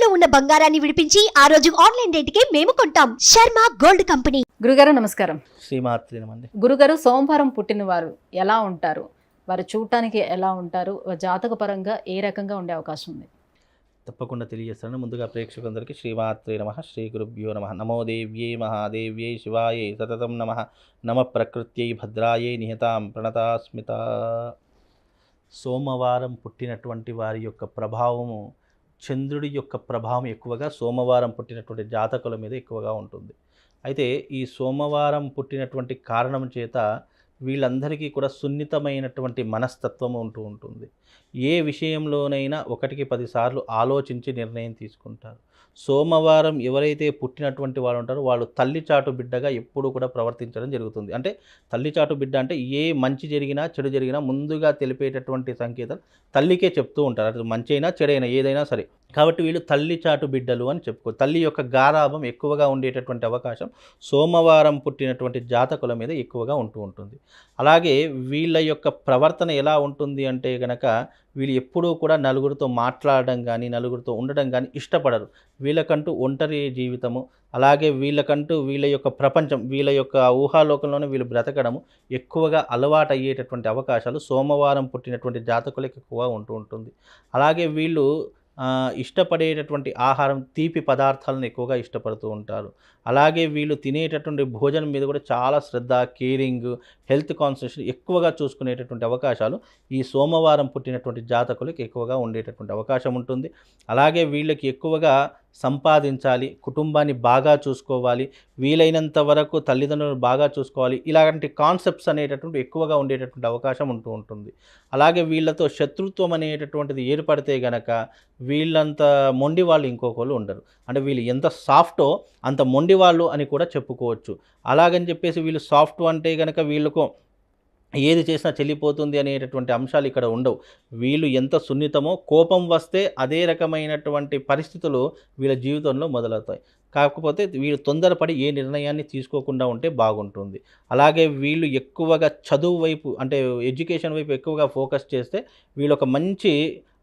తాకట్టులో ఉన్న బంగారాన్ని విడిపించి ఆ రోజు ఆన్లైన్ రేటుకే మేము కొంటాం. Sharma gold company. గురుగారు నమస్కారం. శ్రీమాత్రి నమండి. గురుగారు, సోమవారం పుట్టిన వారు ఎలా ఉంటారు? వారు చూడటానికి ఎలా ఉంటారు? జాతక పరంగా ఏ రకంగా ఉండే అవకాశం ఉంది? తప్పకుండా తెలియజేస్తాను. ముందుగా ప్రేక్షకులందరికీ శ్రీమాత్రే నమః, శ్రీ గురుభ్యో నమః. నమో దేవ్యై మహాదేవ్యై శివాయై సతతం నమః. నమ ప్రకృత్యై భద్రాయై నిహతాం ప్రణతాస్మిత. సోమవారం పుట్టినటువంటి వారి యొక్క ప్రభావము, చంద్రుడి యొక్క ప్రభావం ఎక్కువగా సోమవారం పుట్టినటువంటి జాతకుల మీద ఎక్కువగా ఉంటుంది. అయితే ఈ సోమవారం పుట్టినటువంటి కారణం చేత వీళ్ళందరికీ కూడా సున్నితమైనటువంటి మనస్తత్వం ఉంటూ ఉంటుంది. ఏ విషయంలోనైనా 1కి 10 సార్లు ఆలోచించి నిర్ణయం తీసుకుంటారు. సోమవారం ఎవరైతే పుట్టినటువంటి వాళ్ళు ఉంటారో వాళ్ళు తల్లిచాటు బిడ్డగా ఎప్పుడూ కూడా ప్రవర్తించడం జరుగుతుంది. అంటే తల్లిచాటు బిడ్డ అంటే ఏ మంచి జరిగినా చెడు జరిగినా ముందుగా తెలిపేటటువంటి సంకేతాలు తల్లికే చెప్తూ ఉంటారు. అది మంచి అయినా చెడైనా ఏదైనా సరే. కాబట్టి వీళ్ళు తల్లిచాటు బిడ్డలు అని చెప్పుకో. తల్లి యొక్క గారాభం ఎక్కువగా ఉండేటటువంటి అవకాశం సోమవారం పుట్టినటువంటి జాతకుల మీద ఎక్కువగా ఉంటూ ఉంటుంది. అలాగే వీళ్ళ యొక్క ప్రవర్తన ఎలా ఉంటుంది అంటే గనక వీళ్ళు ఎప్పుడూ కూడా నలుగురితో మాట్లాడడం కానీ నలుగురితో ఉండడం కానీ ఇష్టపడరు. వీళ్ళకంటూ ఒంటరి జీవితము, అలాగే వీళ్ళకంటూ వీళ్ళ యొక్క ప్రపంచం, వీళ్ళ యొక్క ఊహాలోకంలోనే వీళ్ళు బ్రతకడము ఎక్కువగా అలవాటు అయ్యేటటువంటి అవకాశాలు సోమవారం పుట్టినటువంటి జాతకులకు ఎక్కువగా ఉంటూ ఉంటుంది. అలాగే వీళ్ళు ఇష్టపడేటటువంటి ఆహారం తీపి పదార్థాలను ఎక్కువగా ఇష్టపడుతూ ఉంటారు. అలాగే వీళ్ళు తినేటటువంటి భోజనం మీద కూడా చాలా శ్రద్ధ, కేరింగ్, హెల్త్ కాన్సన్ట్రేషన్ ఎక్కువగా చూసుకునేటటువంటి అవకాశాలు ఈ సోమవారం పుట్టినటువంటి జాతకులకు ఎక్కువగా ఉండేటటువంటి అవకాశం ఉంటుంది. అలాగే వీళ్ళకి ఎక్కువగా సంపాదించాలి, కుటుంబాన్ని బాగా చూసుకోవాలి, వీలైనంత వరకు తల్లిదండ్రులను బాగా చూసుకోవాలి, ఇలాంటి కాన్సెప్ట్స్ అనేటటువంటి ఎక్కువగా ఉండేటటువంటి అవకాశం ఉంటూ ఉంటుంది. అలాగే వీళ్ళతో శత్రుత్వం అనేటటువంటిది ఏర్పడితే గనక వీళ్ళంత మొండి వాళ్ళు ఇంకొకళ్ళు ఉండరు. అంటే వీళ్ళు ఎంత సాఫ్టో అంత మొండి వాళ్ళు అని కూడా చెప్పుకోవచ్చు. అలాగని చెప్పేసి వీళ్ళు సాఫ్ట్ అంటే కనుక వీళ్ళకు ఏది చేసినా చెల్లిపోతుంది అనేటటువంటి అంశాలు ఇక్కడ ఉండవు. వీళ్ళు ఎంత సున్నితమో కోపం వస్తే అదే రకమైనటువంటి పరిస్థితులు వీళ్ళ జీవితంలో మొదలవుతాయి. కాకపోతే వీళ్ళు తొందరపడి ఏ నిర్ణయాన్ని తీసుకోకుండా ఉంటే బాగుంటుంది. అలాగే వీళ్ళు ఎక్కువగా చదువు వైపు అంటే ఎడ్యుకేషన్ వైపు ఎక్కువగా ఫోకస్ చేస్తే వీళ్ళు ఒక మంచి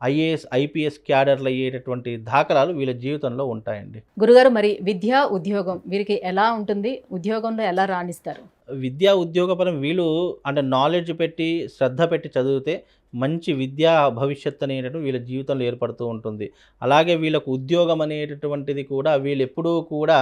ఐఏఎస్, ఐపీఎస్ క్యాడర్లు అయ్యేటటువంటి దాఖలాలు వీళ్ళ జీవితంలో ఉంటాయండి. గురుగారు, మరి విద్య, ఉద్యోగం వీరికి ఎలా ఉంటుంది? ఉద్యోగంలో ఎలా రాణిస్తారు? విద్యా ఉద్యోగపరం వీళ్ళు అంటే నాలెడ్జ్ పెట్టి శ్రద్ధ పెట్టి చదివితే మంచి విద్యా భవిష్యత్తు అనేటటువంటి వీళ్ళ జీవితంలో ఏర్పడుతూ ఉంటుంది. అలాగే వీళ్ళకు ఉద్యోగం అనేటటువంటిది కూడా వీళ్ళు ఎప్పుడూ కూడా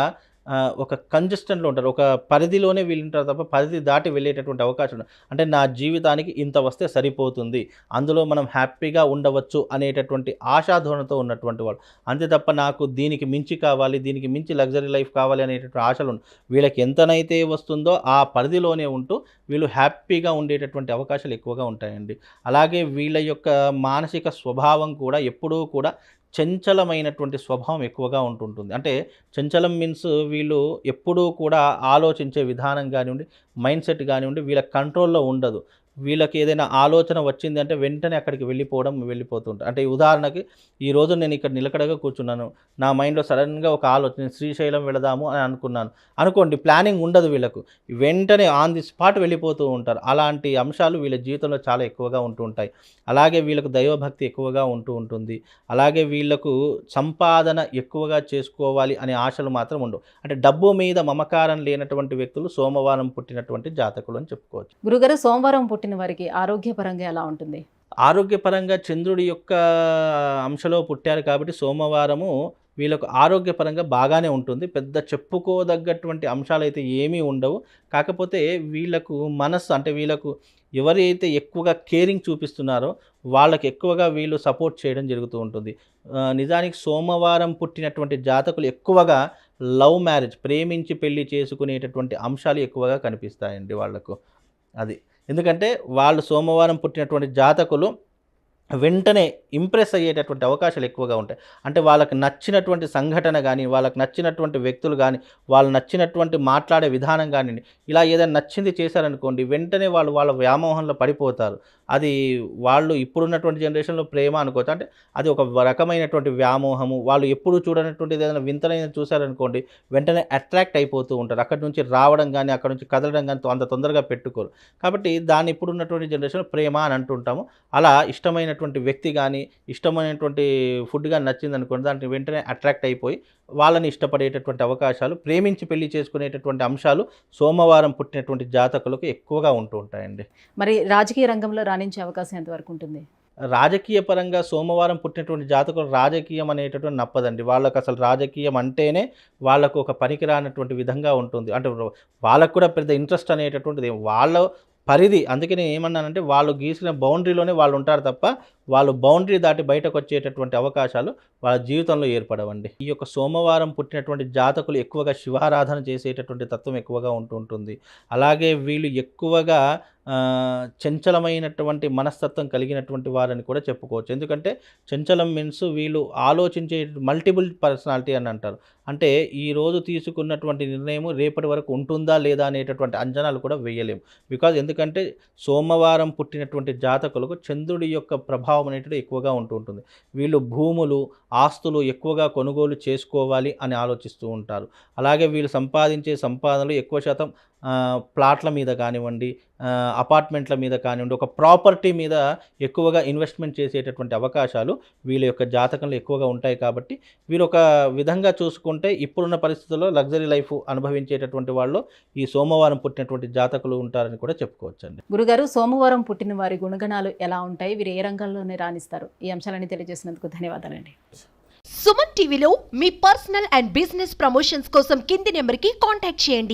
ఒక కంజెస్టెంట్లో ఉంటారు. ఒక పరిధిలోనే వీళ్ళు ఉంటారు తప్ప పరిధి దాటి వెళ్ళేటటువంటి అవకాశం ఉండదు. అంటే నా జీవితానికి ఇంత వస్తే సరిపోతుంది, అందులో మనం హ్యాపీగా ఉండవచ్చు అనేటటువంటి ఆశాధోరణతో ఉన్నటువంటి వాళ్ళు. అంతే తప్ప నాకు దీనికి మించి కావాలి, దీనికి మించి లగ్జరీ లైఫ్ కావాలి అనేటటువంటి ఆశలు ఉండవు. వీళ్ళకి ఎంతనైతే వస్తుందో ఆ పరిధిలోనే ఉంటూ వీళ్ళు హ్యాపీగా ఉండేటటువంటి అవకాశాలు ఎక్కువగా ఉంటాయండి. అలాగే వీళ్ళ యొక్క మానసిక స్వభావం కూడా ఎప్పుడూ కూడా చంచలమైనటువంటి స్వభావం ఎక్కువగా ఉంటుంటుంది. అంటే చంచలం మీన్స్ వీళ్ళు ఎప్పుడూ కూడా ఆలోచించే విధానం కానివ్వండి, మైండ్ సెట్ కానివ్వండి వీళ్ళ కంట్రోల్లో ఉండదు. వీళ్ళకి ఏదైనా ఆలోచన వచ్చింది అంటే వెంటనే అక్కడికి వెళ్ళిపోతుంటారు. అంటే ఉదాహరణకి ఈరోజు నేను ఇక్కడ నిలకడగా కూర్చున్నాను, నా మైండ్లో సడన్గా ఒక ఆలోచన, నేను శ్రీశైలం వెళదాము అని అనుకున్నాను అనుకోండి, ప్లానింగ్ ఉండదు వీళ్ళకు, వెంటనే ఆన్ ది స్పాట్ వెళ్ళిపోతూ ఉంటారు. అలాంటి అంశాలు వీళ్ళ జీవితంలో చాలా ఎక్కువగా ఉంటూ ఉంటాయి. అలాగే వీళ్ళకు దైవభక్తి ఎక్కువగా ఉంటూ ఉంటుంది. అలాగే వీళ్ళకు సంపాదన ఎక్కువగా చేసుకోవాలి అనే ఆశలు మాత్రం ఉండవు. అంటే డబ్బు మీద మమకారం లేనటువంటి వ్యక్తులు సోమవారం పుట్టినటువంటి జాతకులు అని చెప్పుకోవచ్చు. గురుగారు, సోమవారం పుట్టిన వారికి ఆరోగ్యపరంగా ఎలా ఉంటుంది? ఆరోగ్యపరంగా చంద్రుడి యొక్క అంశలో పుట్టారు కాబట్టి సోమవారము వీళ్ళకు ఆరోగ్యపరంగా బాగానే ఉంటుంది. పెద్ద చెప్పుకోదగ్గటువంటి అంశాలు అయితే ఏమీ ఉండవు. కాకపోతే వీళ్ళకు మనస్సు అంటే వీళ్ళకు ఎవరైతే ఎక్కువగా కేరింగ్ చూపిస్తున్నారో వాళ్ళకి ఎక్కువగా వీళ్ళు సపోర్ట్ చేయడం జరుగుతూ ఉంటుంది. నిజానికి సోమవారం పుట్టినటువంటి జాతకులు ఎక్కువగా లవ్ మ్యారేజ్, ప్రేమించి పెళ్లి చేసుకునేటటువంటి అంశాలు ఎక్కువగా కనిపిస్తాయండి వాళ్ళకు. అది ఎందుకంటే వాళ్ళు సోమవారం పుట్టినటువంటి జాతకులు వెంటనే ఇంప్రెస్ అయ్యేటటువంటి అవకాశాలు ఎక్కువగా ఉంటాయి. అంటే వాళ్ళకి నచ్చినటువంటి సంఘటన కానీ, వాళ్ళకి నచ్చినటువంటి వ్యక్తులు కానీ, వాళ్ళు నచ్చినటువంటి మాట్లాడే విధానం కానీ, ఇలా ఏదైనా నచ్చింది చేశారనుకోండి వెంటనే వాళ్ళు వాళ్ళ వ్యామోహంలో పడిపోతారు. అది వాళ్ళు ఇప్పుడున్నటువంటి జనరేషన్లో ప్రేమ అనుకోవచ్చు. అంటే అది ఒక రకమైనటువంటి వ్యామోహము. వాళ్ళు ఎప్పుడు చూడనటువంటిది ఏదైనా వింతనైన చూశారనుకోండి, వెంటనే అట్రాక్ట్ అయిపోతూ ఉంటారు. అక్కడి నుంచి రావడం కానీ, అక్కడ నుంచి కదలడం కానీ అంత తొందరగా పెట్టుకోరు. కాబట్టి దాన్ని ఇప్పుడున్నటువంటి జనరేషన్లో ప్రేమ అని అంటుంటాము. అలా ఇష్టమైనటువంటి వ్యక్తి కానీ, ఇష్టమైనటువంటి ఫుడ్ కానీ నచ్చిందనుకోండి, దానికి వెంటనే అట్రాక్ట్ అయిపోయి వాళ్ళని ఇష్టపడేటటువంటి అవకాశాలు, ప్రేమించి పెళ్లి చేసుకునేటటువంటి అంశాలు సోమవారం పుట్టినటువంటి జాతకులకు ఎక్కువగా ఉంటూ ఉంటాయండి. మరి రాజకీయ రంగంలో రాణించే అవకాశం ఎంతవరకు ఉంటుంది? రాజకీయ పరంగా సోమవారం పుట్టినటువంటి జాతకులు రాజకీయం అనేటటువంటి నప్పదండి. వాళ్ళకు అసలు రాజకీయం అంటేనే వాళ్ళకు ఒక పనికిరానటువంటి విధంగా ఉంటుంది. అంటే వాళ్ళకు కూడా పెద్ద ఇంట్రెస్ట్ అనేటటువంటిది వాళ్ళ పరిధి. అందుకే నేను ఏమన్నానంటే వాళ్ళు గీసిన బౌండరీలోనే వాళ్ళు ఉంటారు తప్ప వాళ్ళు బౌండరీ దాటి బయటకు వచ్చేటటువంటి అవకాశాలు వాళ్ళ జీవితంలో ఏర్పడవండి. ఈ యొక్క సోమవారం పుట్టినటువంటి జాతకులు ఎక్కువగా శివారాధన చేసేటటువంటి తత్వం ఎక్కువగా ఉంటుంది. అలాగే వీళ్ళు ఎక్కువగా చంచలమైనటువంటి మనస్తత్వం కలిగినటువంటి వారని కూడా చెప్పుకోవచ్చు. ఎందుకంటే చంచలం మీన్స్ వీళ్ళు ఆలోచించే మల్టిపుల్ పర్సనాలిటీ అని అంటారు. అంటే ఈరోజు తీసుకున్నటువంటి నిర్ణయం రేపటి వరకు ఉంటుందా లేదా అనేటటువంటి అంచనాలు కూడా వేయలేము. ఎందుకంటే సోమవారం పుట్టినటువంటి జాతకులకు చంద్రుడి యొక్క ప్రభావం అనేటిది ఎక్కువగా ఉంటుంది. వీళ్ళు భూములు, ఆస్తులు ఎక్కువగా కొనుగోలు చేసుకోవాలి అని ఆలోచిస్తూ ఉంటారు. అలాగే వీళ్ళు సంపాదించే సంపాదనలు ఎక్కువ శాతం ప్లాట్ల మీద కానివ్వండి, అపార్ట్మెంట్ల మీద కానివ్వండి, ఒక ప్రాపర్టీ మీద ఎక్కువగా ఇన్వెస్ట్మెంట్ చేసేటటువంటి అవకాశాలు వీళ్ళ యొక్క జాతకంలో ఎక్కువగా ఉంటాయి. కాబట్టి వీరు ఒక విధంగా చూసుకుంటే ఇప్పుడున్న పరిస్థితుల్లో లగ్జరీ లైఫ్ అనుభవించేటటువంటి వాళ్ళు ఈ సోమవారం పుట్టినటువంటి జాతకులు ఉంటారని కూడా చెప్పుకోవచ్చండి. గురుగారు, సోమవారం పుట్టిన వారి గుణగణాలు ఎలా ఉంటాయి? వీరు ఏ రంగంలోనే రాణిస్తారు? ఈ అంశాలని తెలియజేసినందుకు ధన్యవాదాలండి. సుమన్ టీవీలో మీ పర్సనల్ అండ్ బిజినెస్ ప్రమోషన్స్ కోసం కింది నెంబర్కి కాంటాక్ట్ చేయండి.